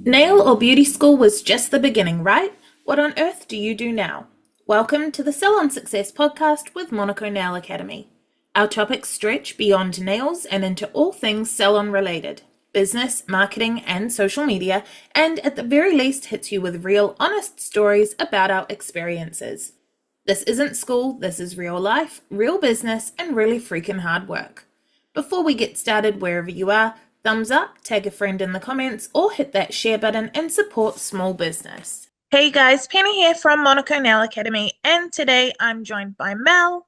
Nail or beauty school was just the beginning, right? What on earth do you do now? Welcome to the Salon Success Podcast with Monaco Nail Academy. Our topics stretch beyond nails and into all things salon related, business, marketing, and social media, and at the very least hits you with real, honest stories about our experiences. This isn't school, this is real life, real business, and really freaking hard work. Before we get started, wherever you are, thumbs up, tag a friend in the comments, or hit that share button and support small business. Hey guys, Penny here from Monaco Nail Academy, and today I'm joined by Mel.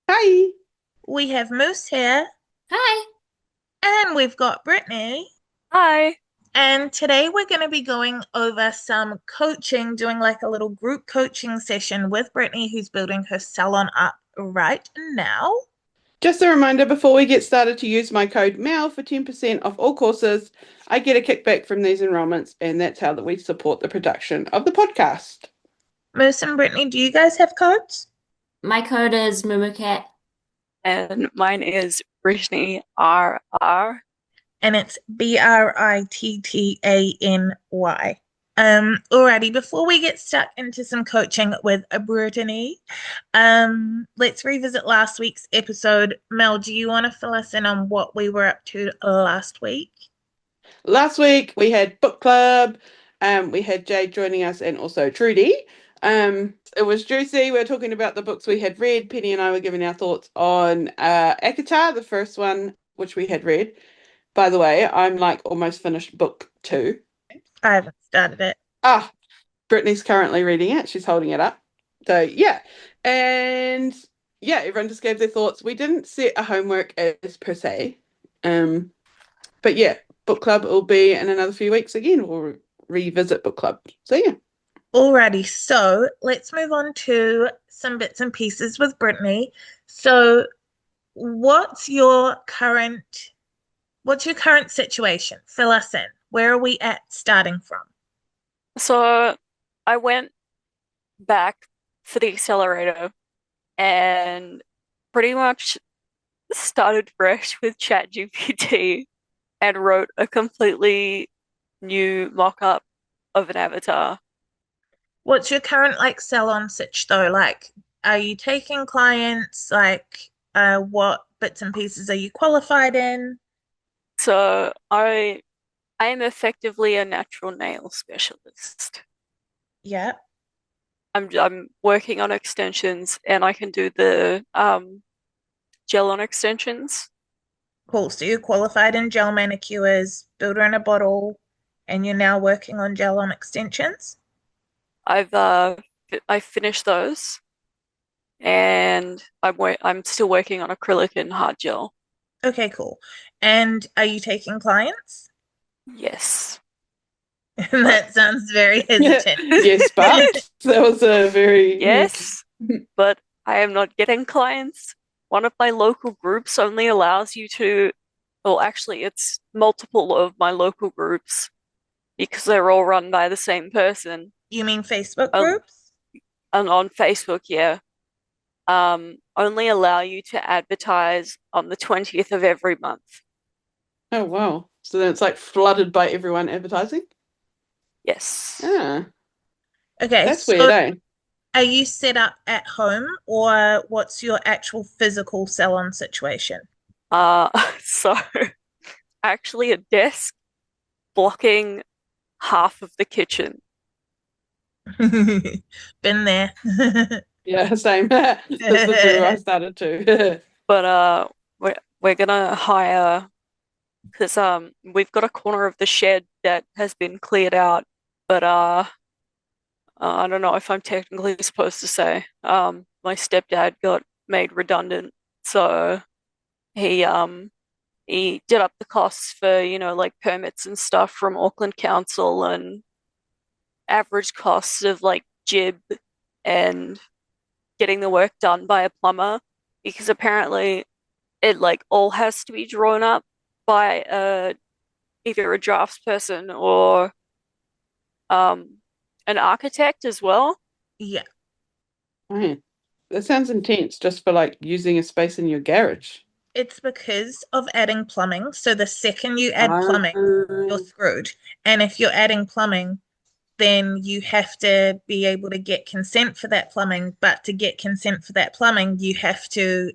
Hi. We have Moose here. Hi. And we've got Brittany. Hi. And today we're going to be going over some coaching, doing like a little group coaching session with Brittany, who's building her salon up right now. Just a reminder before we get started to use my code MEL for 10% off all courses. I get a kickback from these enrollments, and that's how that we support the production of the podcast. Moose and Brittany, do you guys have codes? My code is Mumucat. And mine is Brittany RR. And it's Brittany. Alrighty, before we get stuck into some coaching with Brittany, let's revisit last week's episode. Mel, do you want to fill us in on what we were up to last week? Last week we had book club. We had Jade joining us and also Trudy. It was juicy. We were talking about the books we had read. Penny and I were giving our thoughts on Akatar, the first one, which we had read. By the way, I'm like almost finished book 2. I haven't started it. Brittany's currently reading it. She's holding it up. So, yeah. And, yeah, everyone just gave their thoughts. We didn't set a homework as per se. But, yeah, book club will be in another few weeks again. We'll revisit book club. So, yeah. Alrighty, so let's move on to some bits and pieces with Brittany. So, what's your current situation? Fill us in. Where are we at starting from? So I went back for the accelerator and pretty much started fresh with ChatGPT and wrote a completely new mock-up of an avatar. What's your current salon sitch though? Are you taking clients? What bits and pieces are you qualified in? So I am effectively a natural nail specialist. Yeah. I'm working on extensions and I can do the gel on extensions. Cool. So you're qualified in gel manicures, builder in a bottle, and you're now working on gel on extensions? I finished those and I'm still working on acrylic and hard gel. Okay, cool. And are you taking clients? Yes. That sounds very hesitant. Yes, but that was a very... Yes, but I am not getting clients. One of my local groups only allows you to, well, actually, it's multiple of my local groups because they're all run by the same person. You mean Facebook groups? And on Facebook, yeah. Only allow you to advertise on the 20th of every month. Oh, wow. So then it's like flooded by everyone advertising? Yes. Ah. Okay. That's weird, eh? Are you set up at home or what's your actual physical salon situation? So actually a desk blocking half of the kitchen. Been there. Yeah, same. That's where I started too. But we're gonna hire because we've got a corner of the shed that has been cleared out, but I don't know if I'm technically supposed to say. My stepdad got made redundant, so he did up the costs for like permits and stuff from Auckland Council and average costs of like jib and getting the work done by a plumber because apparently it like all has to be drawn up by either a draftsperson or an architect as well. Yeah. That sounds intense just for like using a space in your garage. It's because of adding plumbing. So the second you add plumbing, you're Um, screwed. And if you're adding plumbing, then you have to be able to get consent for that plumbing. But to get consent for that plumbing, you have to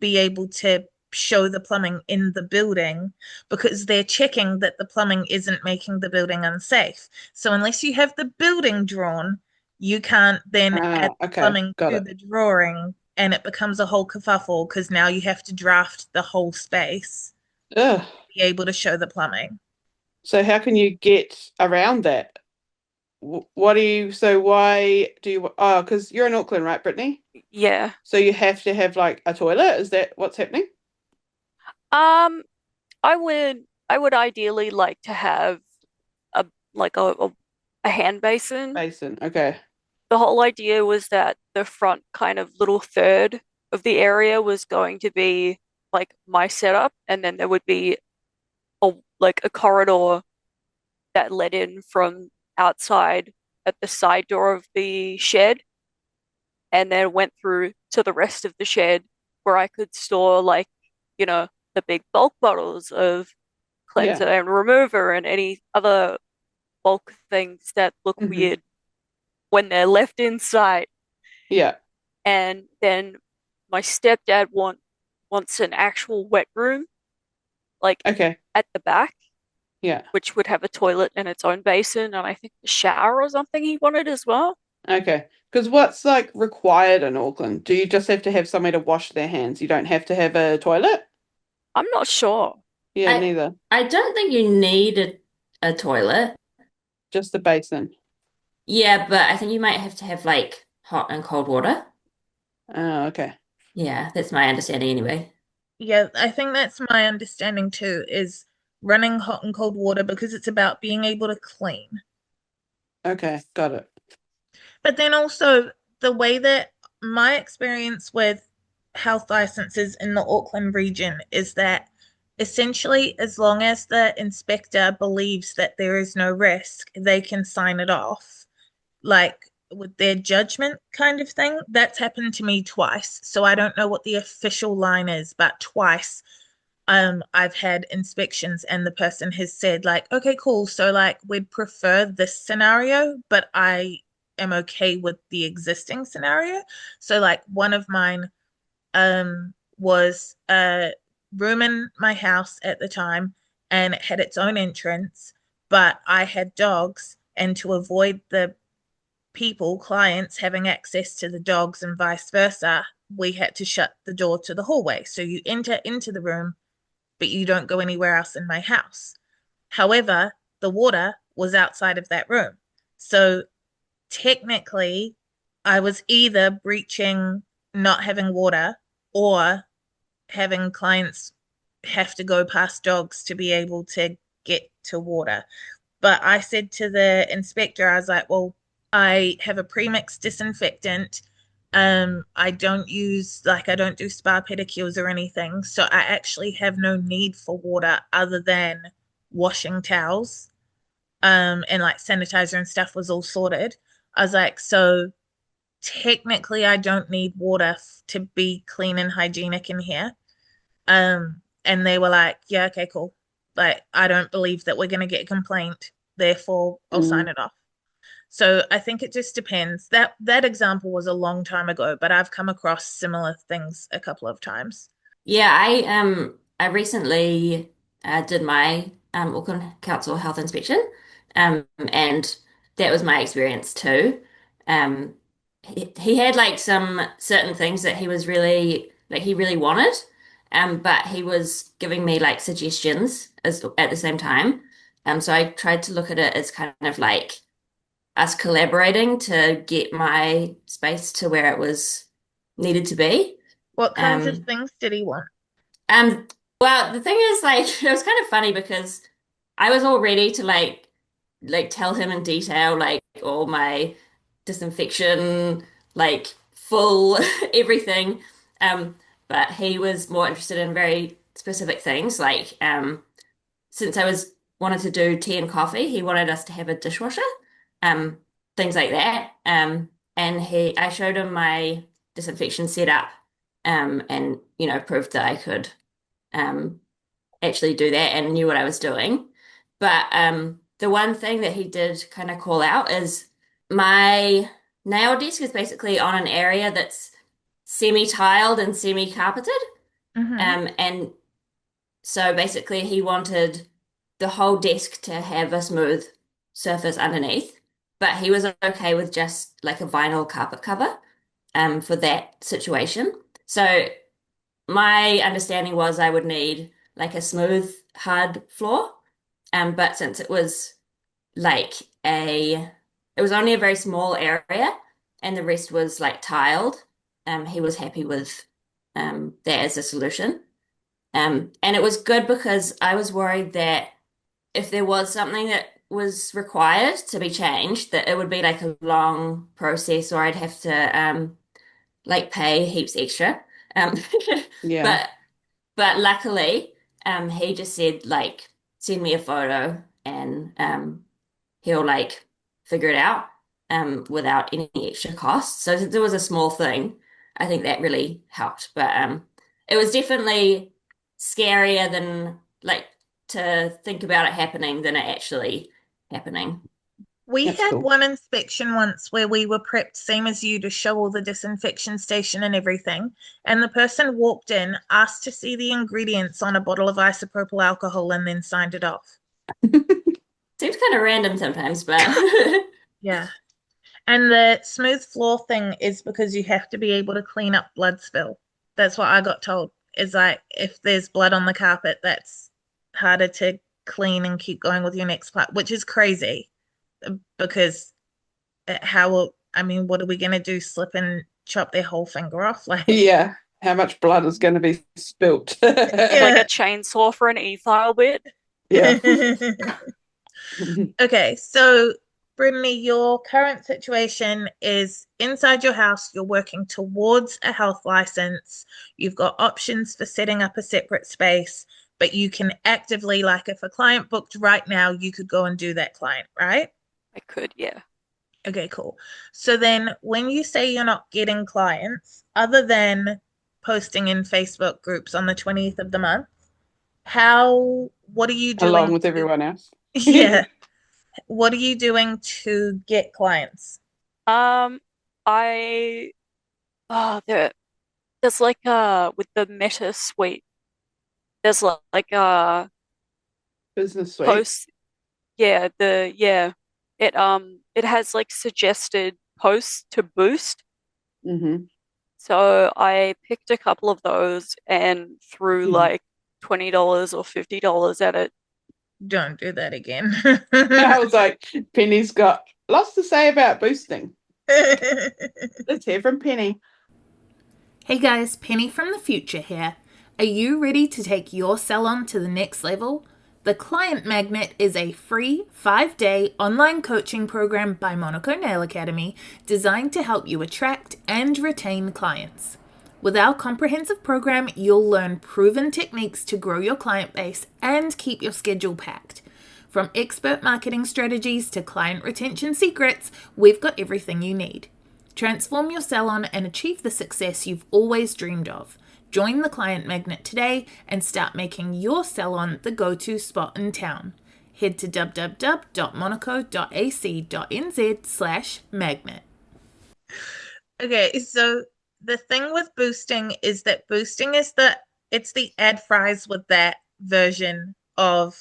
be able to show the plumbing in the building because they're checking that the plumbing isn't making the building unsafe. So unless you have the building drawn, you can't then add okay, plumbing got to it. the drawing and it becomes a whole kerfuffle because now you have to draft the whole space Ugh. to be able to show the plumbing. So how can you get around that? What do you, so why do you, oh, because you're in Auckland, right, Brittany? Yeah. So you have to have like a toilet? Is that what's happening? Um, I would ideally like to have a like a hand basin. Basin, okay. The whole idea was that the front kind of little third of the area was going to be like my setup, and then there would be a corridor that led in from outside at the side door of the shed, and then went through to the rest of the shed where I could store the big bulk bottles of Yeah. cleanser and remover and any other bulk things that look Hmm. weird when they're left inside. Yeah. And then my stepdad wants an actual wet room, like Okay. at the back, Yeah. which would have a toilet and its own basin, and I think a shower or something he wanted as well. Okay. Because what's like required in Auckland? Do you just have to have somewhere to wash their hands? You don't have to have a toilet? I'm not sure. Yeah, I neither. I don't think you need a toilet. Just the basin. Yeah, but I think you might have to have like hot and cold water. Oh, okay. Yeah, that's my understanding anyway. Yeah, I think that's my understanding too, is running hot and cold water because it's about being able to clean. Okay, got it. But then also the way that my experience with health licenses in the Auckland region is that essentially, as long as the inspector believes that there is no risk, they can sign it off, like with their judgment kind of thing. That's happened to me twice. So I don't know what the official line is, but twice I've had inspections and the person has said like, okay, cool. So like we'd prefer this scenario, but I am okay with the existing scenario. So like one of mine was a room in my house at the time and it had its own entrance, but I had dogs and to avoid the clients having access to the dogs and vice versa, we had to shut the door to the hallway. So you enter into the room but you don't go anywhere else in my house. However, the water was outside of that room. So technically, I was either breaching not having water or having clients have to go past dogs to be able to get to water. But I said to the inspector, I was like, well, I have a premixed disinfectant. I don't do spa pedicures or anything. So I actually have no need for water other than washing towels. And like sanitizer and stuff was all sorted. I was like, so technically I don't need water to be clean and hygienic in here. And they were like, yeah, okay, cool. Like, I don't believe that we're going to get a complaint. Therefore, I'll sign Mm. it off. So I think it just depends. That example was a long time ago, but I've come across similar things a couple of times. Yeah, I recently did my Auckland Council health inspection, and that was my experience too. Um, he had like some certain things that he was really like he really wanted, but he was giving me like suggestions as at the same time. So I tried to look at it as kind of like us collaborating to get my space to where it was needed to be. What kinds of Um, things did he want? um, well, the thing is, like, it was kind of funny because I was all ready to like tell him in detail, like all my disinfection, like full everything. Um, but he was more interested in very specific things, like since I was wanted to do tea and coffee, he wanted us to have a dishwasher, um, things like that. And I showed him my disinfection setup, and proved that I could actually do that and knew what I was doing. But the one thing that he did kind of call out is my nail desk is basically on an area that's semi-tiled and semi-carpeted. And so basically he wanted the whole desk to have a smooth surface underneath, but he was okay with just like a vinyl carpet cover for that situation. So my understanding was I would need like a smooth, hard floor. But since it was like it was only a very small area and the rest was like tiled, he was happy with that as a solution. And it was good because I was worried that if there was something that was required to be changed, that it would be like a long process or I'd have to like pay heaps extra. Um, Yeah. but luckily, he just said like send me a photo and he'll like figure it out without any extra cost. So since it was a small thing, I think that really helped. But it was definitely scarier than like to think about it happening than it actually happening. We That's had cool. one inspection once where we were prepped, same as you, to show all the disinfection station and everything. And the person walked in, asked to see the ingredients on a bottle of isopropyl alcohol, and then signed it off. Seems kind of random sometimes, but Yeah. And the smooth floor thing is because you have to be able to clean up blood spill. That's what I got told. Is like if there's blood on the carpet, that's harder to clean and keep going with your next part, which is crazy because what are we going to do? Slip and chop their whole finger off? Like, Yeah. How much blood is going to be spilt? Like a chainsaw for an e-file bit. Yeah. Okay, so Brittany, your current situation is inside your house, you're working towards a health license, you've got options for setting up a separate space, but you can actively, like if a client booked right now, you could go and do that client, right? I could, yeah. Okay, cool. So then when you say you're not getting clients, other than posting in Facebook groups on the 20th of the month, what are you doing Along with everyone else. Yeah. What are you doing to get clients? I there's like with the Meta suite, there's like Business suite. posts. Yeah, it has like suggested posts to boost. Mm-hmm. So I picked a couple of those and threw like $20 or $50 at it. Don't do that again. I was like, Penny's got lots to say about boosting. Let's hear from Penny. Hey guys, Penny from the future here. Are you ready to take your salon to the next level? The Client Magnet is a free 5-day online coaching program by Monaco Nail Academy designed to help you attract and retain clients. With our comprehensive program, you'll learn proven techniques to grow your client base and keep your schedule packed. From expert marketing strategies to client retention secrets, we've got everything you need. Transform your salon and achieve the success you've always dreamed of. Join the Client Magnet today and start making your salon the go-to spot in town. Head to www.monaco.ac.nz/magnet. Okay, so the thing with boosting is that boosting is it's the ad fries with that version of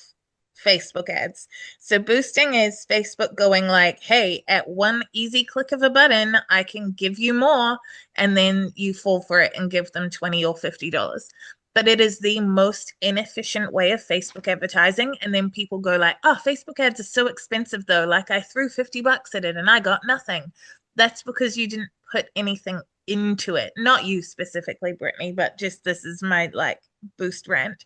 Facebook ads. So boosting is Facebook going like, hey, at one easy click of a button, I can give you more, and then you fall for it and give them $20 or $50. But it is the most inefficient way of Facebook advertising. And then people go like, oh, Facebook ads are so expensive though. Like I threw $50 at it and I got nothing. That's because you didn't put anything into it. Not you specifically, Brittany, but just this is my like boost rant.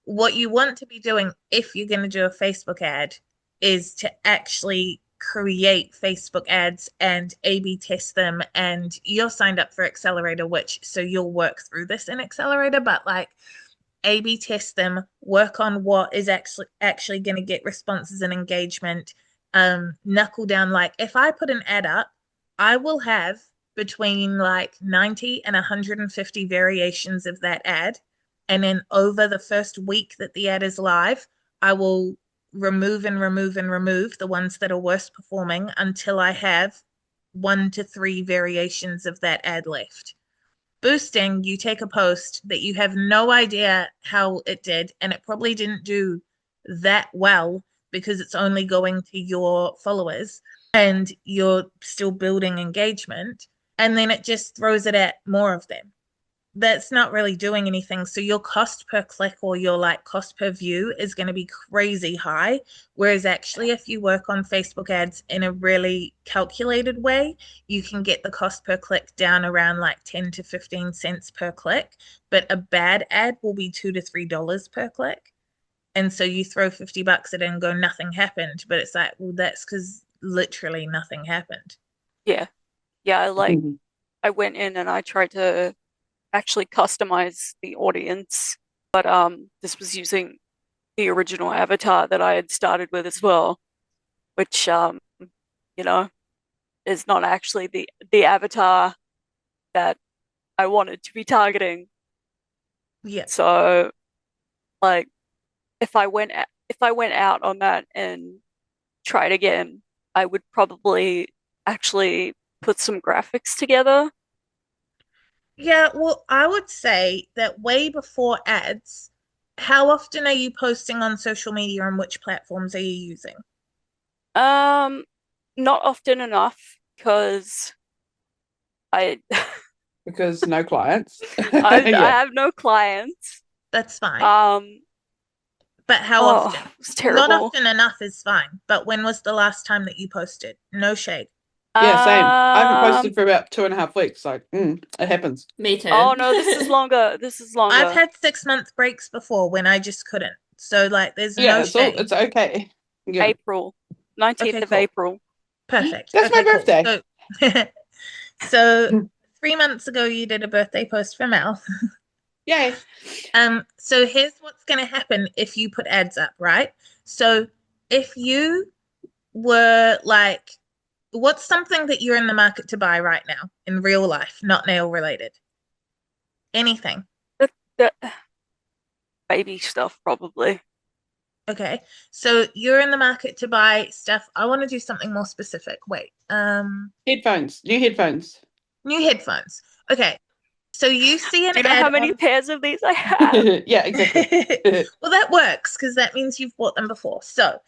What you want to be doing if you're going to do a Facebook ad is to actually create Facebook ads and A/B test them. And you're signed up for Accelerator, so you'll work through this in Accelerator, but like A/B test them, work on what is actually going to get responses and engagement. Knuckle down, like if I put an ad up, I will have between like 90 and 150 variations of that ad. And then over the first week that the ad is live, I will remove and remove and remove the ones that are worst performing until I have 1 to 3 variations of that ad left. Boosting, you take a post that you have no idea how it did, and it probably didn't do that well because it's only going to your followers and you're still building engagement, and then it just throws it at more of them. That's not really doing anything. So your cost per click or your like cost per view is going to be crazy high. Whereas actually, if you work on Facebook ads in a really calculated way, you can get the cost per click down around like 10 to 15 cents per click. But a bad ad will be $2 to $3 per click. And so you throw $50 at it and go, nothing happened. But it's like, well, that's because literally nothing happened. Yeah. I went in and I tried to actually customize the audience, but this was using the original avatar that I had started with as well, which is not actually the avatar that I wanted to be targeting. Yeah. So like if I went out on that and tried again, I would probably actually put some graphics together. Yeah, well, I would say that way before ads, how often are you posting on social media and which platforms are you using? Not often enough because I Because no clients. I Yeah. have no clients. That's fine. But how often? It's Not terrible. often enough is fine. But when was the last time that you posted? No shade. Yeah, same. I haven't Um, posted for about 2.5 weeks, so it happens. Me too. Oh no, this is longer. This is longer. I've had 6-month breaks before when I just couldn't. So like there's Yeah, no shade. it's okay. Yeah. April, 19th Okay, of cool. April. Perfect. That's my Okay, cool. birthday. So 3 months ago you did a birthday post for Mel. Yay. So here's what's going to happen if you put ads up, right? So if you were like, what's something that you're in the market to buy right now in real life, not nail related? Anything. The baby stuff, probably. Okay. So you're in the market to buy stuff. I want to do something more specific. Wait. Headphones. New headphones. New headphones. Okay. So you see an Do you know ad how many on... pairs of these I have? Yeah, exactly. Well, that works because that means you've bought them before. So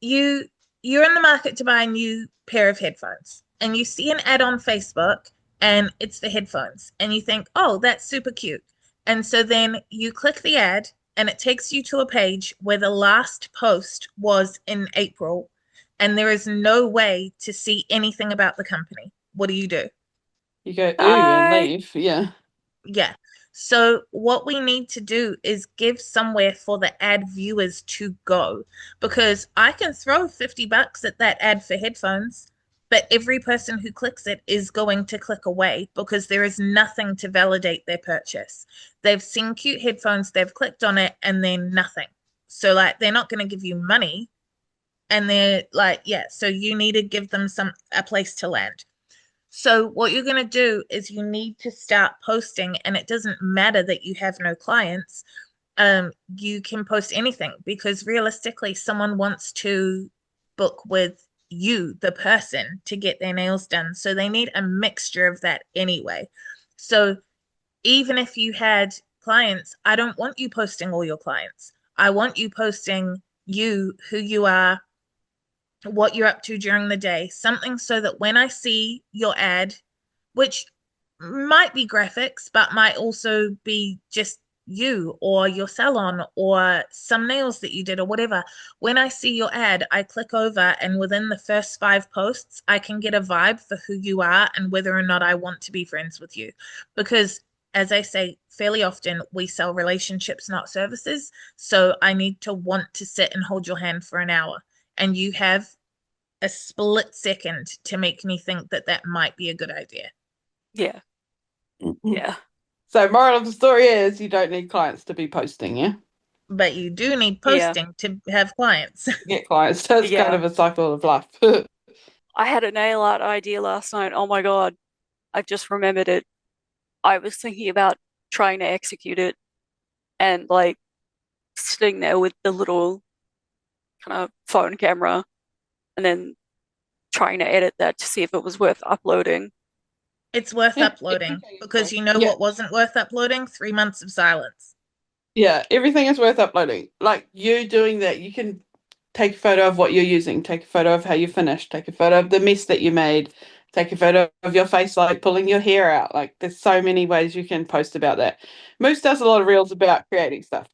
you're in the market to buy a new pair of headphones and you see an ad on Facebook and it's for headphones and you think, oh, that's super cute. And so then you click the ad and it takes you to a page where the last post was in April and there is no way to see anything about the company. What do? You go, ooh, and I- leave. Yeah. Yeah. So what we need to do is give somewhere for the ad viewers to go because I can throw $50 at that ad for headphones, but every person who clicks it is going to click away because there is nothing to validate their purchase. They've seen cute headphones, they've clicked on it, and then nothing. So like they're not going to give you money, and they're like, yeah, so you need to give them a place to land. So what you're going to do is you need to start posting, and it doesn't matter that you have no clients. You can post anything because realistically, someone wants to book with you, the person, to get their nails done. So they need a mixture of that anyway. So even if you had clients, I don't want you posting all your clients. I want you posting you, who you are, what you're up to during the day, something so that when I see your ad, which might be graphics, but might also be just you or your salon or some nails that you did or whatever. When I see your ad, I click over and within the first 5 posts, I can get a vibe for who you are and whether or not I want to be friends with you. Because as I say fairly often, we sell relationships, not services. So I need to want to sit and hold your hand for an hour. And you have a split second to make me think that that might be a good idea. Yeah. Yeah. So moral of the story is you don't need clients to be posting, yeah? But you do need Yeah. posting to have clients. Get clients. That's Yeah. kind of a cycle of life. I had a nail art idea last night. Oh my God. I've just remembered it. I was thinking about trying to execute it and like sitting there with the little kind of phone camera and then trying to edit that to see if it was worth uploading. It's worth Yeah, uploading everything is because worth- you know yeah. what wasn't worth uploading? 3 months of silence. Yeah, everything is worth uploading. Like you doing that, you can take a photo of what you're using, take a photo of how you finished, take a photo of the mess that you made, take a photo of your face, like pulling your hair out. Like there's so many ways you can post about that. Moose does a lot of reels about creating stuff.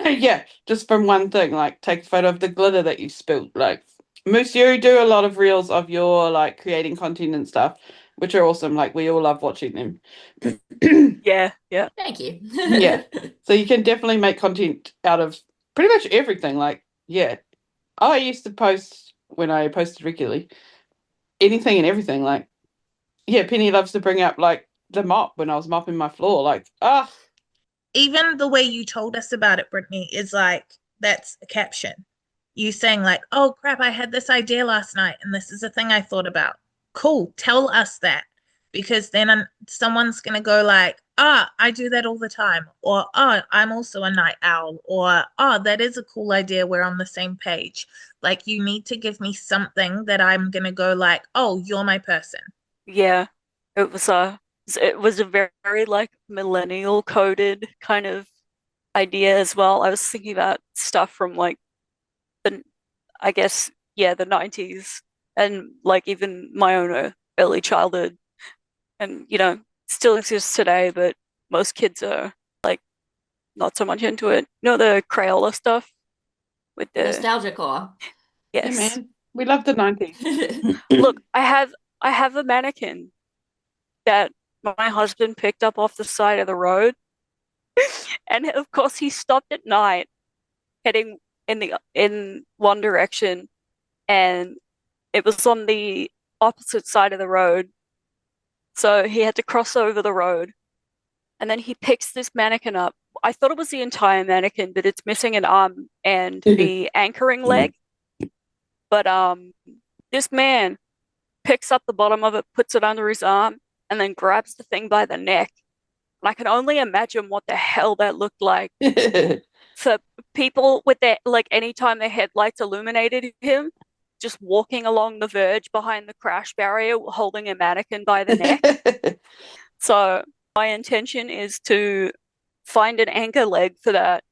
Yeah, just from one thing, like take a photo of the glitter that you spilled. Like Moose, you do a lot of reels of your like creating content and stuff, which are awesome. Like we all love watching them. Yeah. Thank you. Yeah. So you can definitely make content out of pretty much everything. Like, yeah. I used to post when I posted regularly, anything and everything. Like, yeah, Penny loves to bring up like the mop when I was mopping my floor. Like, Even the way you told us about it, Brittany, is like that's a caption. You saying like, "Oh crap, I had this idea last night, and this is a thing I thought about." Cool, tell us that, because then someone's gonna go like, "Ah, I do that all the time," or "Oh, I'm also a night owl," or "Oh, that is a cool idea. We're on the same page." Like, you need to give me something that I'm gonna go like, "Oh, you're my person." Yeah. It was a very like millennial coded kind of idea as well. I was thinking about stuff from like the I guess the 90s and like even my own early childhood and still exists today, but most kids are like not so much into it. You know the Crayola stuff with the Nostalgia core. yeah, yes. man. We love the 90s. Look, I have a mannequin that my husband picked up off the side of the road. And of course he stopped at night heading in one direction and it was on the opposite side of the road. So he had to cross over the road. And then he picks this mannequin up. I thought it was the entire mannequin, but it's missing an arm and the anchoring leg. But this man picks up the bottom of it, puts it under his arm, and then grabs the thing by the neck. And I can only imagine what the hell that looked like for people with their like anytime their headlights illuminated him, just walking along the verge behind the crash barrier, holding a mannequin by the neck. So my intention is to find an anchor leg for that,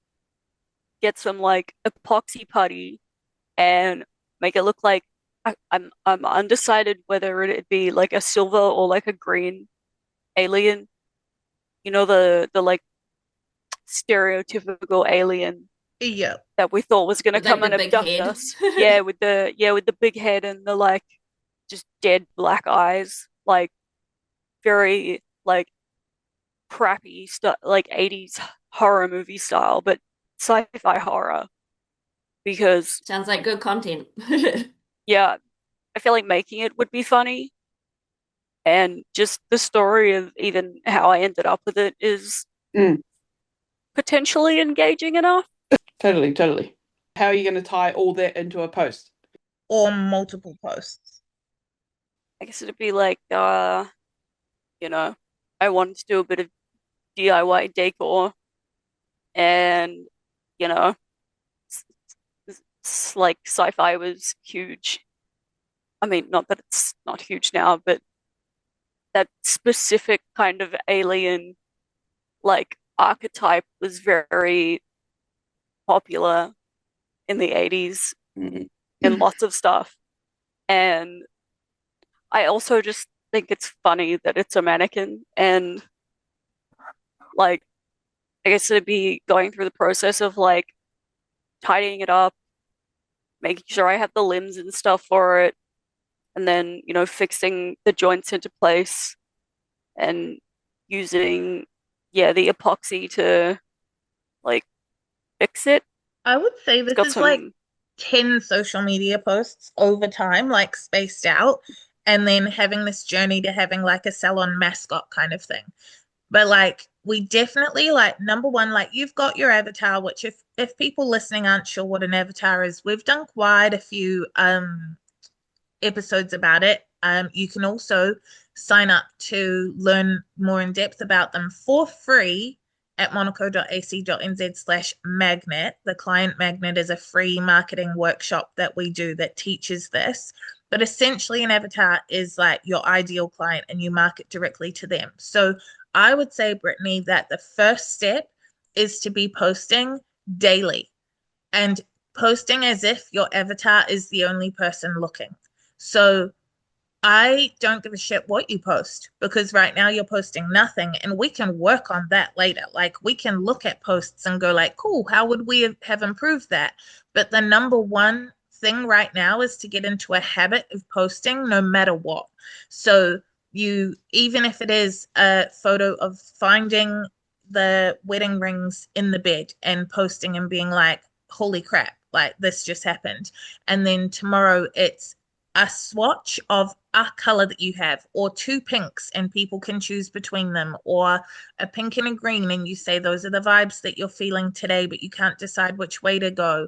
get some like epoxy putty, and make it look like I'm undecided whether it'd be like a silver or like a green alien. You know the like stereotypical alien Yeah. that we thought was gonna With like come the and big abduct head. us. With the big head and the like just dead black eyes, like very like crappy stuff, like 80s horror movie style, but sci-fi horror. Because Sounds like good content. yeah, I feel like making it would be funny, and just the story of even how I ended up with it is Mm, potentially engaging enough. totally, totally. How are you going to tie all that into a post? Or multiple posts. I guess it'd be like, you know, I wanted to do a bit of DIY decor, and you know, like sci-fi was huge. I mean, not that it's not huge now, but that specific kind of alien like archetype was very popular in the 80s Mm. in lots of stuff. And I also just think it's funny that it's a mannequin and like I guess it'd be going through the process of like tidying it up, making sure I have the limbs and stuff for it, and then, fixing the joints into place and using, the epoxy to like fix it. I would say It's this got is like some, 10 social media posts over time, like spaced out, and then having this journey to having like a salon mascot kind of thing. But like we definitely like number one, like you've got your avatar, which if people listening aren't sure what an avatar is, we've done quite a few episodes about it. You can also sign up to learn more in depth about them for free at monaco.ac.nz/magnet. The client magnet is a free marketing workshop that we do that teaches this. But essentially, an avatar is like your ideal client and you market directly to them. So I would say, Brittany, that the first step is to be posting daily and posting as if your avatar is the only person looking. So I don't give a shit what you post because right now you're posting nothing and we can work on that later. Like we can look at posts and go like, cool, how would we have improved that? But the number one thing right now is to get into a habit of posting no matter what. So you, even if it is a photo of finding the wedding rings in the bed and posting and being like, holy crap, like this just happened. And then tomorrow it's a swatch of a color that you have, or two pinks and people can choose between them, or a pink and a green and you say those are the vibes that you're feeling today but you can't decide which way to go.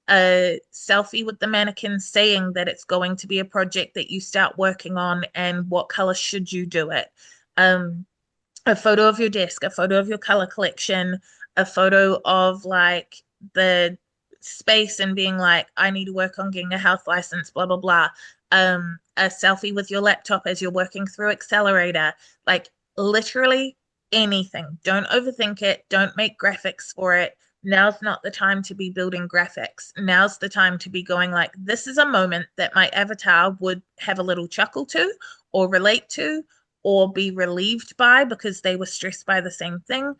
A selfie with the mannequin saying that it's going to be a project that you start working on and what color should you do it. A photo of your desk, a photo of your color collection, a photo of like the space and being like, I need to work on getting a health license, blah, blah, blah. A selfie with your laptop as you're working through Accelerator, like literally anything. Don't overthink it. Don't make graphics for it. Now's not the time to be building graphics. Now's the time to be going like, this is a moment that my avatar would have a little chuckle to or relate to or be relieved by because they were stressed by the same thing.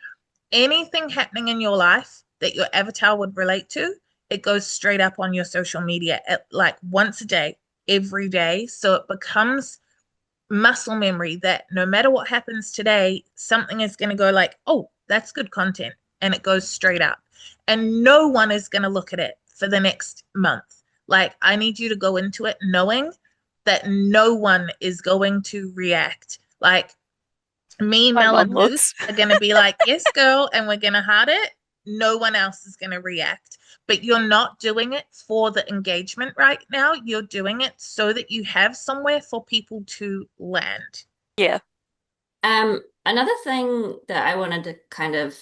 Anything happening in your life that your avatar would relate to, it goes straight up on your social media at like once a day, every day. So it becomes muscle memory that no matter what happens today, something is going to go like, oh, that's good content. And it goes straight up. And no one is going to look at it for the next month. Like, I need you to go into it knowing that no one is going to react. Like, me, My Mel, mum and Luke looks. are going to be like, yes, girl, and we're going to heart it. No one else is going to react. But you're not doing it for the engagement right now. You're doing it so that you have somewhere for people to land. Yeah. Another thing that I wanted to kind of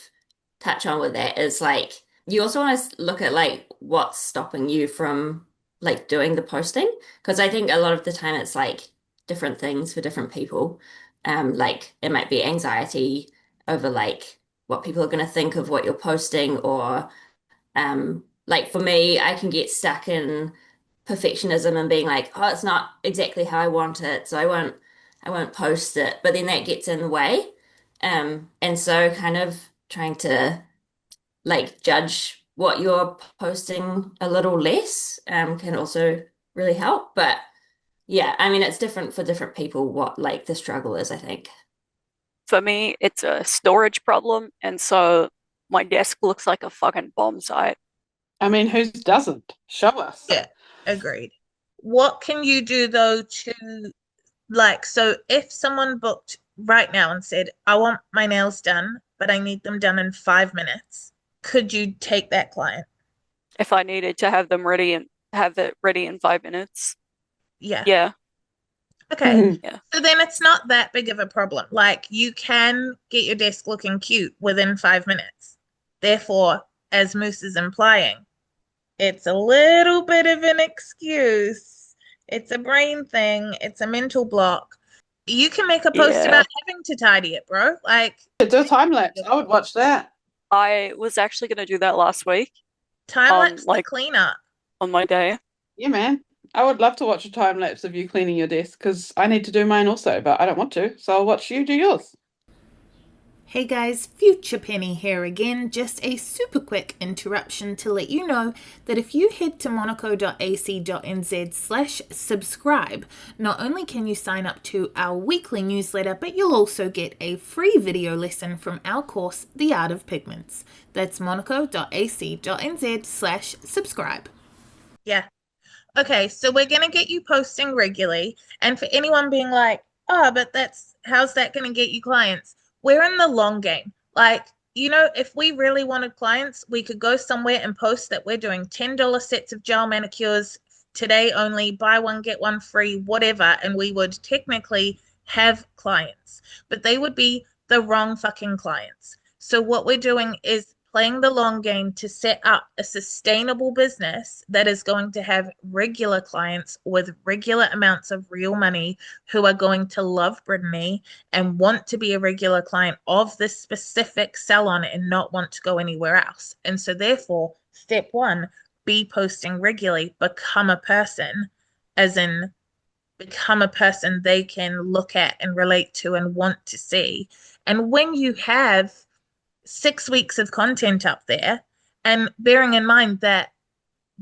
touch on with that is like you also want to look at like what's stopping you from like doing the posting because I think a lot of the time it's like different things for different people. Like it might be anxiety over like what people are going to think of what you're posting or like for me, I can get stuck in perfectionism and being like, oh, it's not exactly how I want it, so I won't post it. But then that gets in the way. And so kind of trying to like judge what you're posting a little less can also really help. But yeah, I mean it's different for different people what like the struggle is, I think. For me, it's a storage problem, and so my desk looks like a fucking bomb site. I mean, who doesn't? Show us. Yeah, agreed. What can you do though to like, so if someone booked right now and said, I want my nails done, but I need them done in 5 minutes, could you take that client? If I needed to have them ready and have it ready in 5 minutes, Yeah. yeah, Okay. yeah, So then it's not that big of a problem. Like you can get your desk looking cute within 5 minutes. Therefore, as Moose is implying, it's a little bit of an excuse. It's a brain thing. It's a mental block. You can make a post yeah. about having to tidy it, bro. Like Do a time lapse. I would watch that. I was actually going to do that last week time lapse the like cleanup. on my day. Yeah, man. I would love to watch a time lapse of you cleaning your desk because I need to do mine also, but I don't want to. So I'll watch you do yours. Hey guys, Future Penny here again. Just a super quick interruption to let you know that if you head to monaco.ac.nz/subscribe, not only can you sign up to our weekly newsletter, but you'll also get a free video lesson from our course, The Art of Pigments. That's monaco.ac.nz/subscribe. Yeah. Okay, so we're going to get you posting regularly. And for anyone being like, oh, but how's that going to get you clients? We're in the long game. Like, you know, if we really wanted clients, we could go somewhere and post that we're doing $10 sets of gel manicures today only, buy one, get one free, whatever. And we would technically have clients, but they would be the wrong fucking clients. So what we're doing is playing the long game to set up a sustainable business that is going to have regular clients with regular amounts of real money who are going to love Brittany and want to be a regular client of this specific salon and not want to go anywhere else. And so therefore, step one, be posting regularly, become a person, as in become a person they can look at and relate to and want to see. And when you have 6 weeks of content up there, and bearing in mind that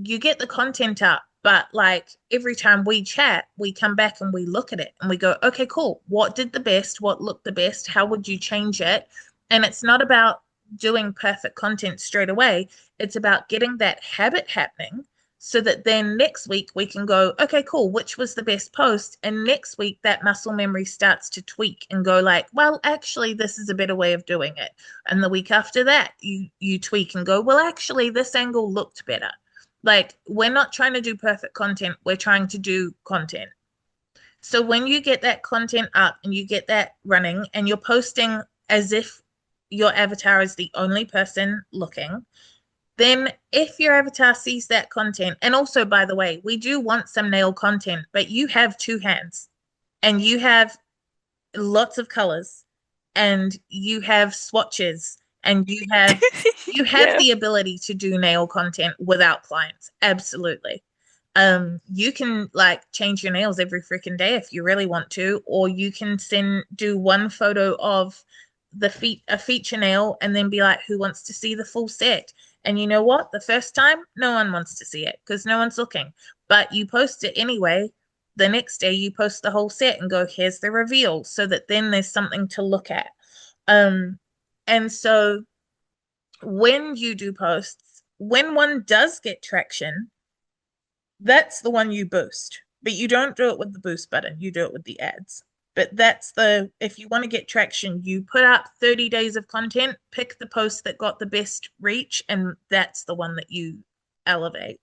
you get the content up, but like every time we chat, we come back and we look at it and we go, okay, cool. What did the best? What looked the best? How would you change it? And it's not about doing perfect content straight away. It's about getting that habit happening so that then next week we can go, okay, cool. Which was the best post? And next week that muscle memory starts to tweak and go like, well, actually, this is a better way of doing it. And the week after that, you tweak and go, well, actually, this angle looked better. Like, we're not trying to do perfect content, we're trying to do content. So when you get that content up and you get that running and you're posting as if your avatar is the only person looking, then if your avatar sees that content, and also, by the way, we do want some nail content, but you have two hands and you have lots of colors and you have swatches and you have Yeah. the ability to do nail content without clients. Absolutely. You can like change your nails every freaking day if you really want to, or you can do one photo of a feature nail and then be like, who wants to see the full set? And you know what? The first time, no one wants to see it because no one's looking. But you post it anyway. The next day you post the whole set and go, here's the reveal, so that then there's something to look at. And so when you do posts, when one does get traction, that's the one you boost. But you don't do it with the boost button, you do it with the ads. But if you want to get traction, you put up 30 days of content, pick the post that got the best reach, and that's the one that you elevate.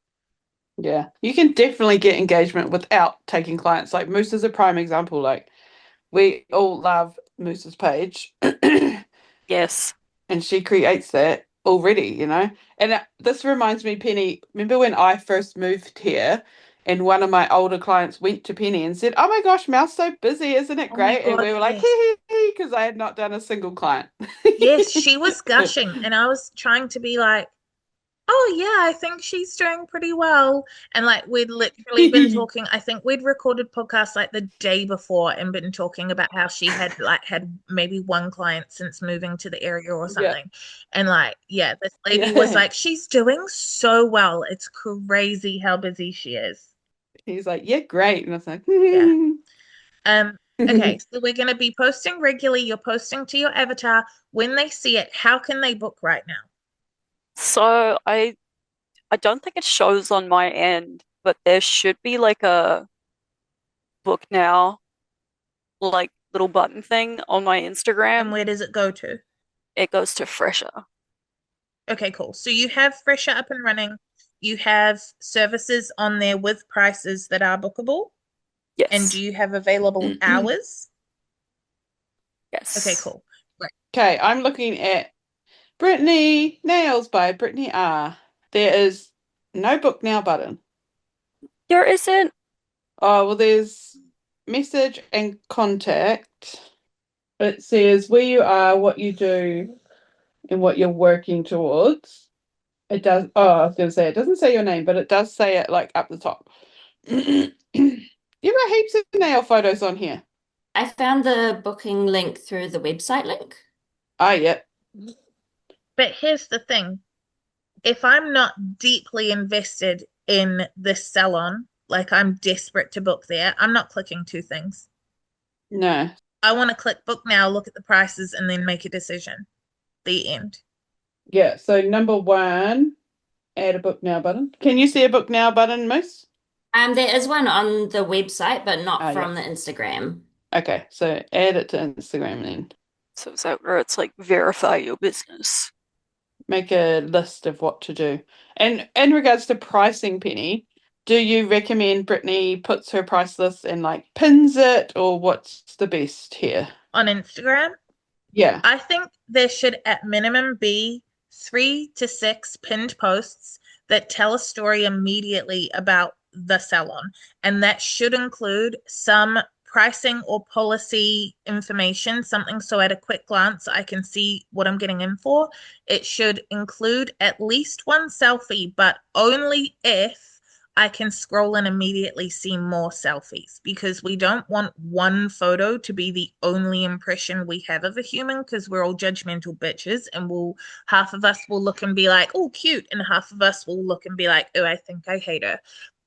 Yeah, you can definitely get engagement without taking clients. Like Moose is a prime example. Like we all love Moose's page. Yes. And she creates that already, And this reminds me, Penny, remember when I first moved here and one of my older clients went to Penny and said, oh my gosh, Mel's so busy, isn't it Oh my great? And God, we were like, yes. hee hee hee, because I had not done a single client. Yes, she was gushing, and I was trying to be like, oh yeah, I think she's doing pretty well. And like we'd literally been talking, I think we'd recorded podcasts like the day before and been talking about how she had maybe one client since moving to the area or something. And like, yeah, this lady was like, she's doing so well. It's crazy how busy she is. He's like, yeah, great. And I was like, yeah. Okay, so we're going to be posting regularly. You're posting to your avatar. When they see it, how can they book right now? So I don't think it shows on my end, but there should be like a book now, like little button thing on my And Instagram. where does it go to? It goes to Fresher. Okay, cool. So you have Fresher up and running. You have services on there with prices that are bookable. Yes. And do you have available hours? Yes. Okay, cool. Right. Okay, I'm looking at Brittany Nails by Brittany R. There is no book now button. There isn't. Oh, well, there's message and contact. It says where you are, what you do, and what you're working towards. It does. Oh, I was going to say, it doesn't say your name, but it does say it like up the top. You got heaps of nail photos on here. I found the booking link through the website link. Oh, yeah. But here's the thing. If I'm not deeply invested in this salon, like I'm desperate to book there, I'm not clicking two things. No. I want to click book now, look at the prices, and then make a decision. The end. Yeah, so number 1, add a book now button. Can you see a book now button, Moose? There is one on the website, but not from yeah. the Instagram. Okay, so add it to Instagram then. So is that where it's like verify your business? Make a list of what to do. And in regards to pricing, Penny, do you recommend Brittany puts her price list and like pins it, or what's the best here? On Instagram? Yeah. I think there should at minimum be 3 to 6 pinned posts that tell a story immediately about the salon. And that should include some pricing or policy information, something so at a quick glance I can see what I'm getting in for. It should include at least one selfie, but only if I can scroll and immediately see more selfies, because we don't want one photo to be the only impression we have of a human, because we're all judgmental bitches and half of us will look and be like, oh, cute, and half of us will look and be like, oh, I think I hate her.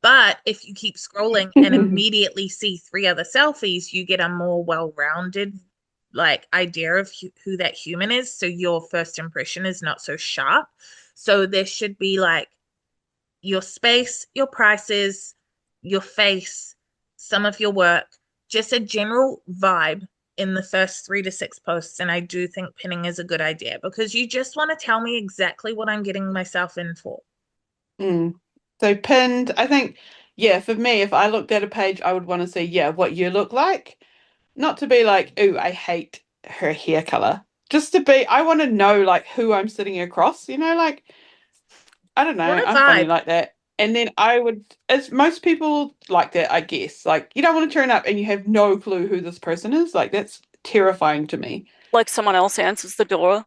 But if you keep scrolling and immediately see 3 other selfies, you get a more well-rounded idea of who that human is, so your first impression is not so sharp. So there should be your space, your prices, your face, some of your work, just a general vibe in the first 3 to 6 posts. And I do think pinning is a good idea, because you just want to tell me exactly what I'm getting myself in for. So pinned, I think, for me, if I looked at a page, I would want to see, what you look like. Not to be like, ooh, I hate her hair color. Just to be, I want to know who I'm sitting across, I don't know, Want a I'm funny vibe. like that. And then as most people like that, I guess. You don't want to turn up and you have no clue who this person is. That's terrifying to me. Like someone else answers the door.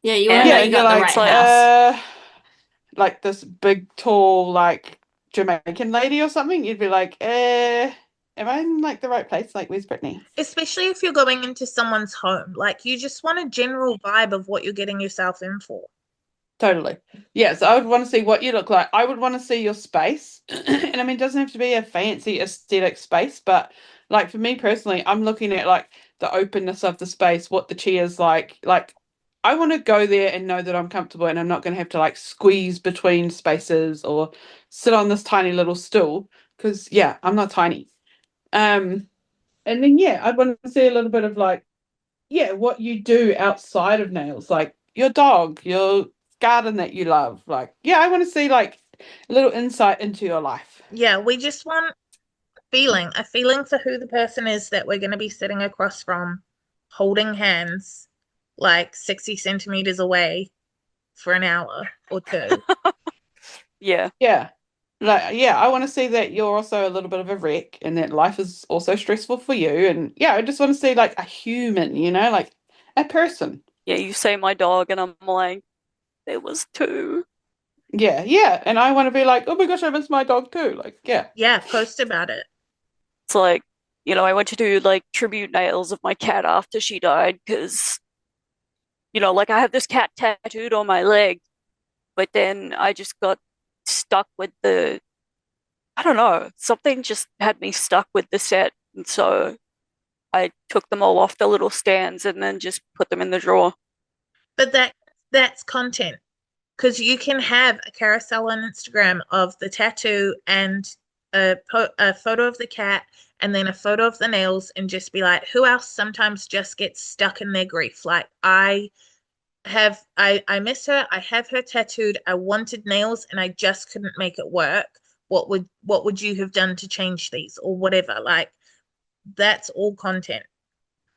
Yeah, you want to know And you you're got the right house. this big, tall, Jamaican lady or something. You'd be like, am I in the right place? Where's Brittany? Especially if you're going into someone's home. You just want a general vibe of what you're getting yourself in for. Totally. Yeah, so I would want to see what you look like. I would want to see your space. And I mean, it doesn't have to be a fancy aesthetic space, but for me personally, I'm looking at the openness of the space, what the chair's like. I want to go there and know that I'm comfortable and I'm not going to have to squeeze between spaces or sit on this tiny little stool, because I'm not tiny. And then I want to see a little bit of what you do outside of nails, your dog, your garden that you love. I want to see a little insight into your life. Yeah, we just want a feeling for who the person is that we're going to be sitting across from, holding hands 60 centimeters away for an hour or 2. yeah. Yeah. I want to see that you're also a little bit of a wreck and that life is also stressful for you. And I just want to see a human, a person. Yeah, you say my dog and I'm like, there was 2. Yeah. And I want to be like, oh my gosh, I miss my dog too. Yeah, post about it. It's I went to do tribute nails of my cat after she died because, I have this cat tattooed on my leg, but then I just got stuck with I don't know, something just had me stuck with the set. And so I took them all off the little stands and then just put them in the drawer. But that's content, because you can have a carousel on Instagram of the tattoo and a photo of the cat and then a photo of the nails, and just be like, who else sometimes just gets stuck in their grief? I miss her. I have her tattooed. I wanted nails and I just couldn't make it work. What would you have done to change these, or whatever? That's all content.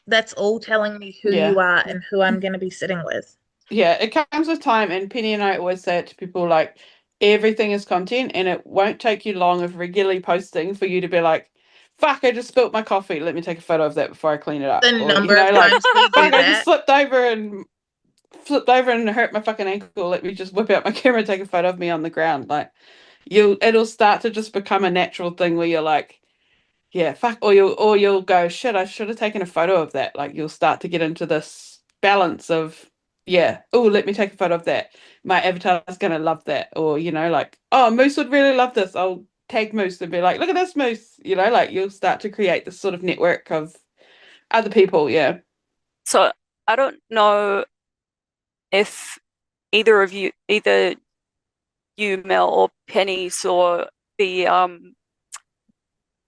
That's all telling me who you are and who I'm going to be sitting with. Yeah, it comes with time, and Penny and I always say it to people, everything is content, and it won't take you long of regularly posting for you to be like, fuck, I just spilt my coffee, let me take a photo of that before I clean it up. The number of times we do fuck, I that. just flipped over and hurt my fucking ankle, let me just whip out my camera and take a photo of me on the ground. It'll start to just become a natural thing where you're like, yeah, fuck, or you'll go, shit, I should have taken a photo of that. You'll start to get into this balance of, oh, let me take a photo of that. My avatar is gonna love that. Or, oh, Moose would really love this. I'll tag Moose and be like, look at this, Moose. You'll start to create this sort of network of other people, yeah. So I don't know if either you, Mel, or Penny saw the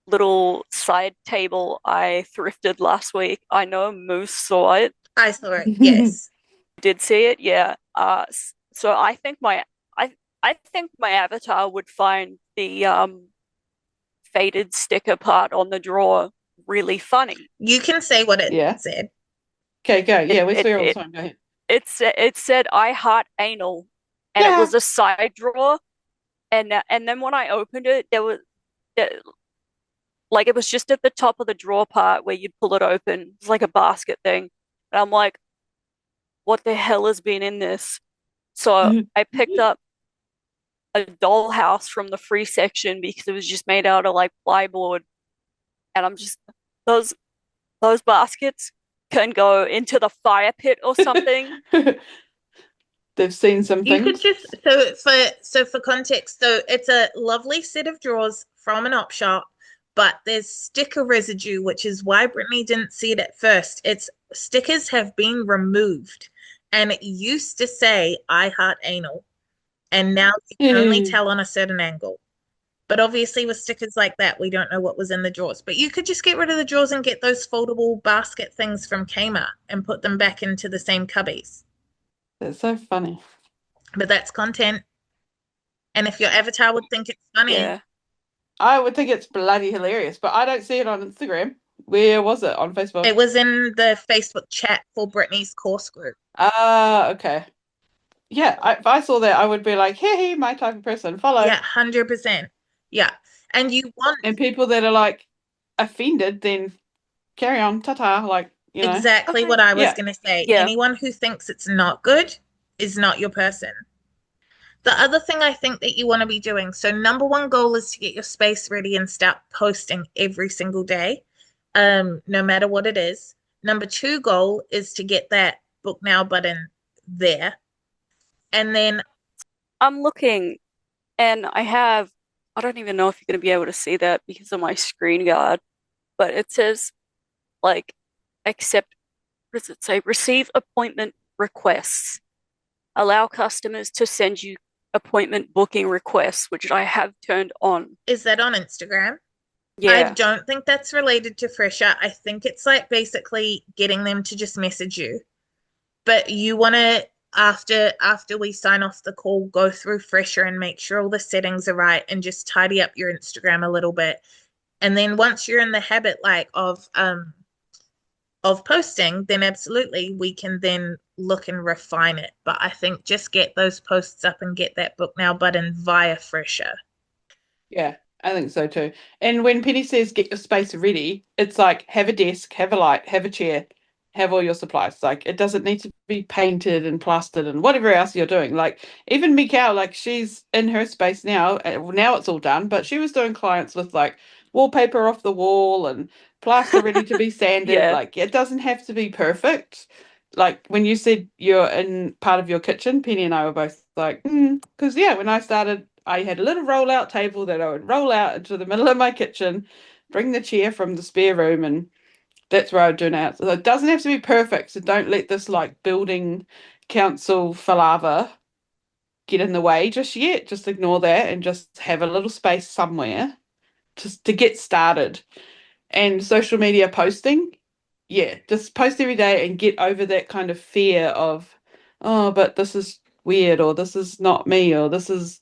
little side table I thrifted last week. I know Moose saw it. I saw it, yes. Did see it, yeah. So I think my avatar would find the faded sticker part on the drawer really funny. You can say what it said. Okay, go. Yeah, we It swear all the it time. Go ahead. it said I heart anal, and it Yeah. was a side drawer, and then when I opened it, there, like it was just at the top of the drawer part where you'd pull it open. It's like a basket thing, and I'm like, what the hell has been in this? So I picked up a dollhouse from the free section because it was just made out of like plyboard, and I'm just those those baskets can go into the fire pit or something. They've seen some You could things. just for context, so it's a lovely set of drawers from an op shop, but there's sticker residue, which is why Brittany didn't see it at first. Its stickers have been removed, and it used to say "I heart anal," and now you can only tell on a certain angle. But obviously, with stickers like that, we don't know what was in the drawers. But you could just get rid of the drawers and get those foldable basket things from Kmart and put them back into the same cubbies. That's so funny. But that's content. And if your avatar would think it's funny, Yeah. I would think it's bloody hilarious, but I don't see it on Instagram. Where was it? On Facebook? it was in the Facebook chat for Brittany's course group. Ah, okay. Yeah, if I saw that, I would be like, hey, my type of person, follow. Yeah, 100%. Yeah. And you want And people that are like offended, then carry on, ta-ta, like, you know. exactly Okay. what I was Yeah. going to say. Yeah. Anyone who thinks it's not good is not your person. The other thing I think that you want to be doing, so number one goal is to get your space ready and start posting every single day, no matter what it is. Number two goal is to get that book now button there. And then I'm looking, and I don't even know if you're going to be able to see that because of my screen guard, but it says, like, accept, what does it say? Receive appointment requests. Allow customers to send you appointment booking requests, which I have turned on. is that on Instagram? I Yeah. don't think that's related to Fresher. I think it's like basically getting them to just message you. But you want to, after we sign off the call, go through Fresher and make sure all the settings are right and just tidy up your Instagram a little bit. And then once you're in the habit like of posting, then absolutely we can then look and refine it. But I think just get those posts up and get that book now button via Fresher. Yeah, I think so too. And when Penny says get your space ready, it's like have a desk, have a light, have a chair, have all your supplies. Like it doesn't need to be painted and plastered and whatever else you're doing. Like even Mikau, like she's in her space now. Now it's all done, but she was doing clients with like wallpaper off the wall and plaster ready to be sanded. Yeah. Like it doesn't have to be perfect. Like when you said you're in part of your kitchen, Penny and I were both like, because yeah, when I started, I had a little roll-out table that I would roll out into the middle of my kitchen, bring the chair from the spare room, and that's where I would do it out. So it doesn't have to be perfect. So don't let this like building council falava get in the way just yet. Just ignore that and just have a little space somewhere just to get started. And social media posting, yeah, just post every day and get over that kind of fear of, oh, but this is weird, or this is not me, or this is,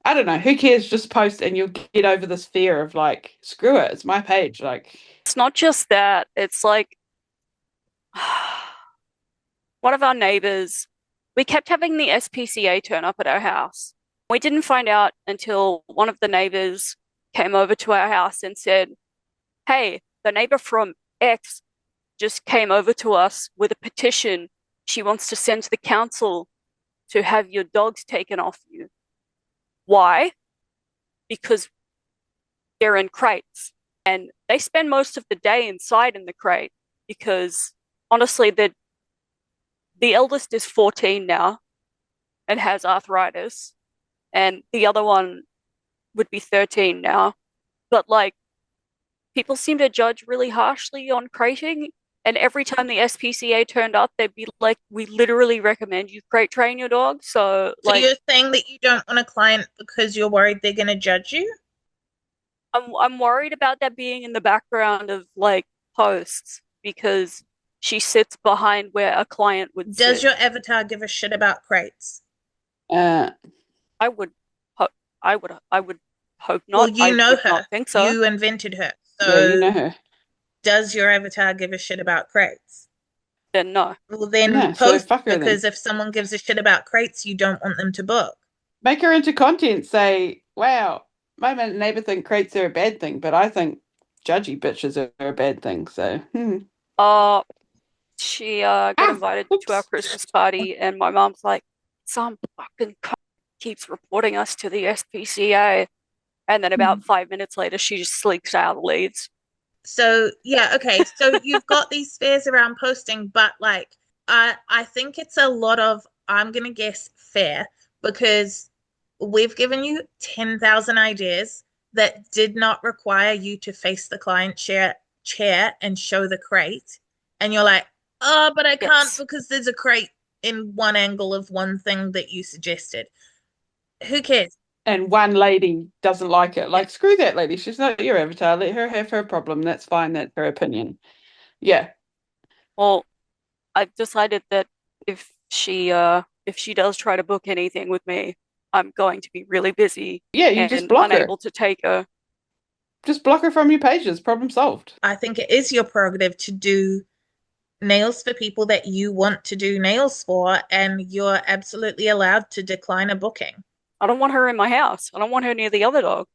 I don't know, who cares? Just post and you'll get over this fear of like, screw it, it's my page. Like, It's not just that. It's like one of our neighbors, we kept having the SPCA turn up at our house. We didn't find out until one of the neighbors came over to our house and said, hey, the neighbor from X just came over to us with a petition. She wants to send to the council to have your dogs taken off you. Why? Because they're in crates and they spend most of the day inside in the crate because honestly, the eldest is 14 now and has arthritis, and the other one would be 13 now. But like, people seem to judge really harshly on crating. And every time the SPCA turned up, they'd be like, we literally recommend you crate train your dog. So like, you're saying that you don't want a client because you're worried they're going to judge you? I'm worried about that being in the background of like posts because she sits behind where a client would Does sit. your avatar give a shit about crates? uh, I would hope not. Well, you know her. Not think so. You invented her. yeah, So you know her. does your avatar give a shit about crates? then no. Well, then No, so post, fuck her then. because if someone gives a shit about crates, you don't want them to book. Make her into content. Say, wow, my neighbor think crates are a bad thing, but I think judgy bitches are a bad thing. So, She got invited to our Christmas party, and my mom's like, some fucking cunt keeps reporting us to the SPCA. And then about 5 minutes later, she just sleeks out and leaves. So, yeah, okay. So you've got these fears around posting, but like, I think it's a lot of, I'm going to guess, fair, because we've given you 10,000 ideas that did not require you to face the client chair and show the crate. And you're like, oh, but I can't Yes. because there's a crate in one angle of one thing that you suggested. Who cares? and one lady doesn't like it. Like, Yeah. screw that lady. She's not your avatar. Let her have her problem. That's fine. That's her opinion. Yeah. Well, I've decided that if she does try to book anything with me, I'm going to be really busy Yeah, you just and block her. unable to take her. Just block her from your pages. Problem solved. I think it is your prerogative to do nails for people that you want to do nails for, and you're absolutely allowed to decline a booking. I don't want her in my house. I don't want her near the other dog.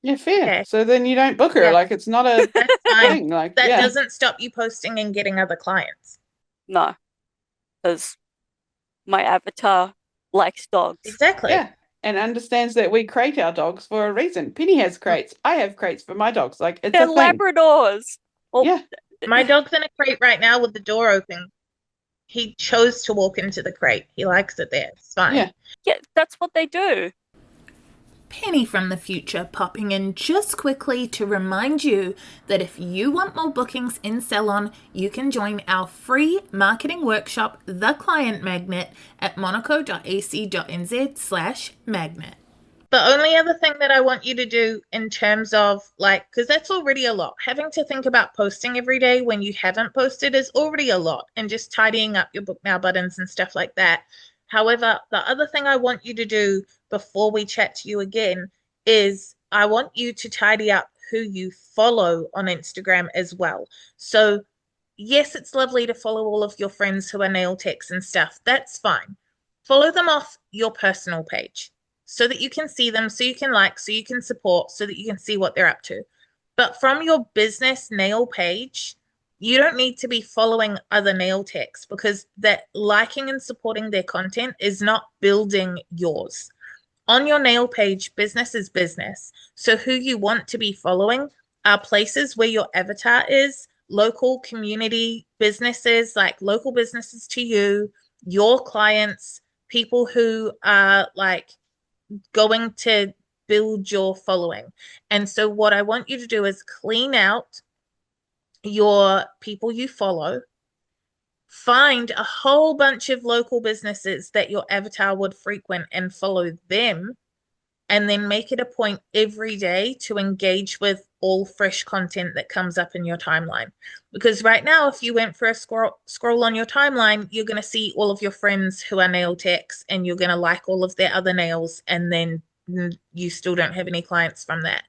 Yeah, fair. Okay. So then you don't book her. Yeah. Like, it's not a That's fine. thing. Like, That yeah. doesn't stop you posting and getting other clients. No, because my avatar likes dogs. Exactly. Yeah. And understands that we crate our dogs for a reason. Penny has crates. I have crates for my dogs. Like, it's They're a thing. Labradors. Well, Yeah. My dog's in a crate right now with the door open. He chose to walk into the crate. He likes it there. It's fine. Yeah. yeah, that's what they do. Penny from the future popping in just quickly to remind you that if you want more bookings in Salon, you can join our free marketing workshop, The Client Magnet, at monaco.ac.nz/magnet. The only other thing that I want you to do in terms of like, because that's already a lot, having to think about posting every day when you haven't posted is already a lot, and just tidying up your book now buttons and stuff like that. However, the other thing I want you to do before we chat to you again is I want you to tidy up who you follow on Instagram as well. So yes, it's lovely to follow all of your friends who are nail techs and stuff. That's fine. Follow them off your personal page so that you can see them, so you can like, so you can support, so that you can see what they're up to. But from your business nail page, you don't need to be following other nail techs, because that liking and supporting their content is not building yours. On your nail page, business is business. So who you want to be following are places where your avatar is, local community businesses, like local businesses to you, your clients, people who are like going to build your following. And so what I want you to do is clean out your people you follow, find a whole bunch of local businesses that your avatar would frequent and follow them, and then make it a point every day to engage with all fresh content that comes up in your timeline. Because right now, if you went for a scroll on your timeline, you're going to see all of your friends who are nail techs, and you're going to like all of their other nails, and then you still don't have any clients from that.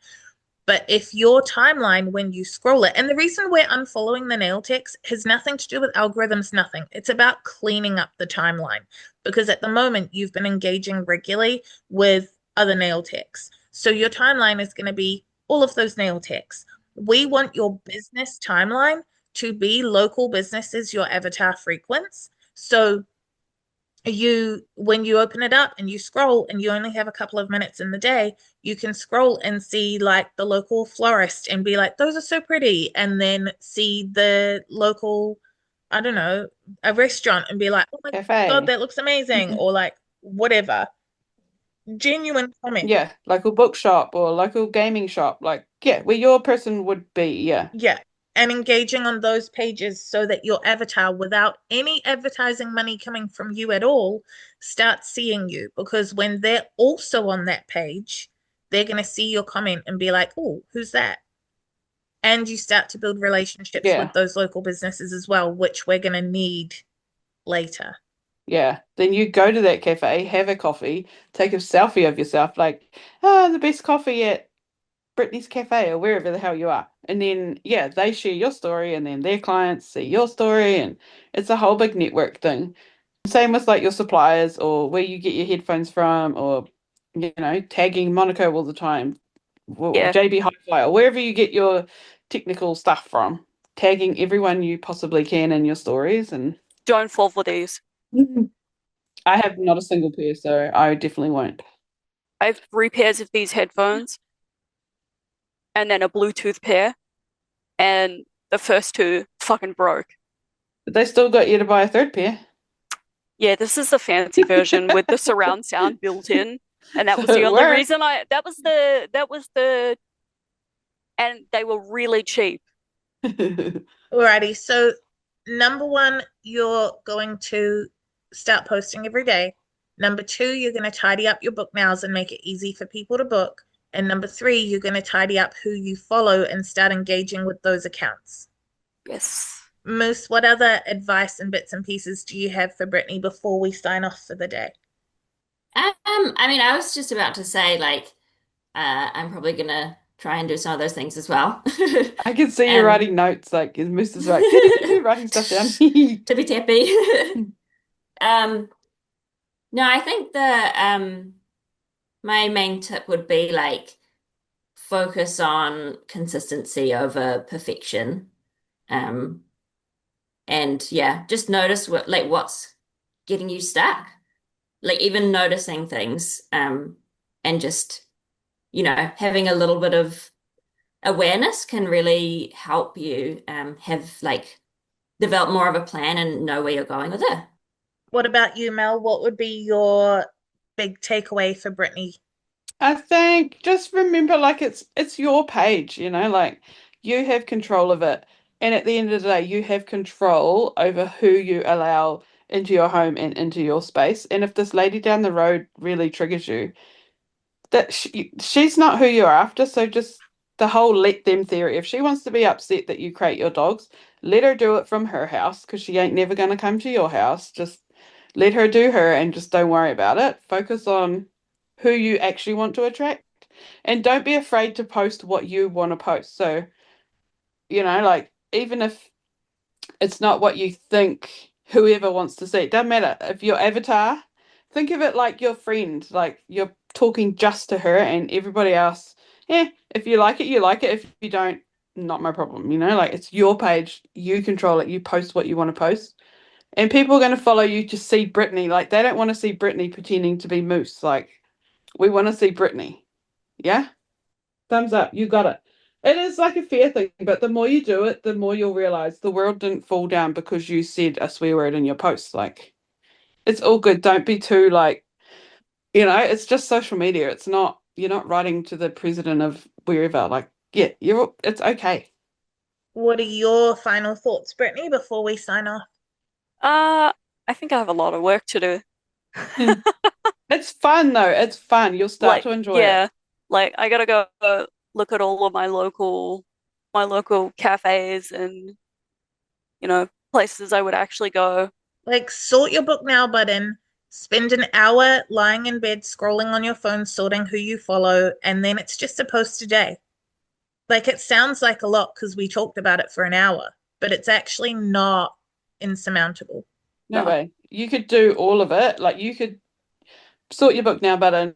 But if your timeline, when you scroll it, and the reason we're unfollowing the nail techs has nothing to do with algorithms, nothing. It's about cleaning up the timeline, because at the moment you've been engaging regularly with other nail techs. So your timeline is going to be all of those nail techs. We want your business timeline to be local businesses your avatar frequents. So when you open it up and you scroll and you only have a couple of minutes in the day, you can scroll and see like the local florist and be like, those are so pretty. And then see the local, I don't know, a restaurant and be like, oh my Cafe. God, that looks amazing. Or like whatever. Genuine comment. Yeah, local bookshop or local gaming shop. Like, yeah, where your person would be. Yeah. Yeah. And engaging on those pages so that your avatar, without any advertising money coming from you at all, starts seeing you. Because when they're also on that page, they're going to see your comment and be like, oh, who's that? And you start to build relationships with those local businesses as well, which we're going to need later. Yeah. Then you go to that cafe, have a coffee, take a selfie of yourself, like, oh, the best coffee at Brittany's Cafe or wherever the hell you are. And then, yeah, they share your story and then their clients see your story, and it's a whole big network thing. Same with like your suppliers or where you get your headphones from, or, tagging Monaco all the time, or Yeah. JB Hi-Fi, or wherever you get your technical stuff from. Tagging everyone you possibly can in your stories. And Don't fall for these. I have not a single pair, so I definitely won't. I have 3 pairs of these headphones and then a Bluetooth pair, and the first 2 fucking broke. But they still got you to buy a third pair. Yeah, this is the fancy version with the surround sound built in, and that was So the it only worked. reason and they were really cheap. Alrighty, so number 1, you're going to start posting every day. Number 2, you're going to tidy up your book nows and make it easy for people to book. And number 3, you're going to tidy up who you follow and start engaging with those accounts. Yes. Moose, what other advice and bits and pieces do you have for Brittany before we sign off for the day? I mean, I was just about to say, like, I'm probably gonna try and do some of those things as well. I can see you Um, writing notes, like Moose is like writing stuff down. Tippy tappy. No, I think my main tip would be like focus on consistency over perfection. Um, and yeah, just notice what's getting you stuck. Like even noticing things, and just, having a little bit of awareness can really help you have like develop more of a plan and know where you're going with it. What about you, Mel? What would be your big takeaway for Brittany? I think just remember, like, it's your page, like you have control of it. And at the end of the day, you have control over who you allow into your home and into your space. And if this lady down the road really triggers you, that she's not who you're after. So just the whole let them theory. If she wants to be upset that you crate your dogs, let her do it from her house, because she ain't never going to come to your house. Just let her do her and just don't worry about it. Focus on who you actually want to attract, and don't be afraid to post what you want to post. So, like, even if it's not what you think whoever wants to see, it doesn't matter. If your avatar, think of it like your friend, like you're talking just to her, and everybody else, yeah, if you like it, you like it. If you don't, not my problem. Like, it's your page, you control it, you post what you want to post. And people are going to follow you to see Brittany. Like, they don't want to see Brittany pretending to be Moose. Like, we want to see Brittany. Yeah? Thumbs up. You got it. It is like a fair thing, but the more you do it, the more you'll realize the world didn't fall down because you said a swear word in your post. Like, it's all good. Don't be too, like, it's just social media. You're not writing to the president of wherever. Like, yeah, it's okay. What are your final thoughts, Brittany, before we sign off? I think I have a lot of work to do. It's fun though. It's fun. You'll start to enjoy it. Like I gotta go look at all of my local cafes and places I would actually go. Like, sort your book now button, spend an hour lying in bed scrolling on your phone, sorting who you follow, and then it's just a post a day. Like, it sounds like a lot because we talked about it for an hour, but it's actually not insurmountable. No way. You could do all of it. Like, you could sort your book now button,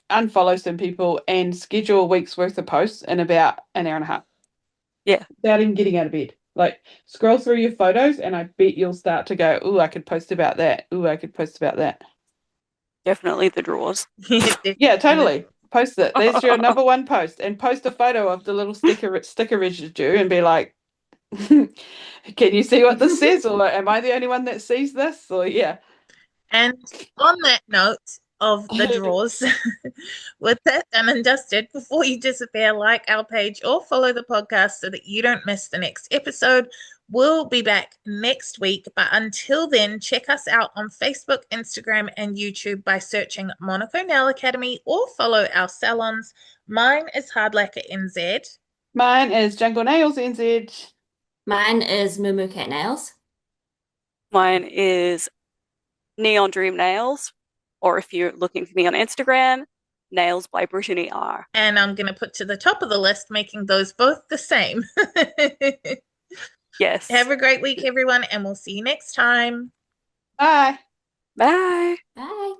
unfollow some people, and schedule a week's worth of posts in about an hour and a half. Yeah. Without even getting out of bed. Like, scroll through your photos, and I bet you'll start to go, ooh, I could post about that. Ooh, I could post about that. Definitely the drawers. Yeah, totally. Post it. There's your number 1 post, and post a photo of the little sticker residue and be like, can you see what this says? Or am I the only one that sees this? Or yeah. And on that note of the drawers, with that done and dusted, before you disappear, like our page or follow the podcast so that you don't miss the next episode. We'll be back next week, but until then, check us out on Facebook, Instagram, and YouTube by searching Monaco Nail Academy, or follow our salons. Mine is Hard Lacquer NZ. Mine is Jungle Nails NZ. Mine is Moo Moo Cat Nails. Mine is Neon Dream Nails, or if you're looking for me on Instagram, nails by Brittany are. And I'm going to put to the top of the list, making those both the same. Yes. Have a great week, everyone, and we'll see you next time. Bye. Bye. Bye.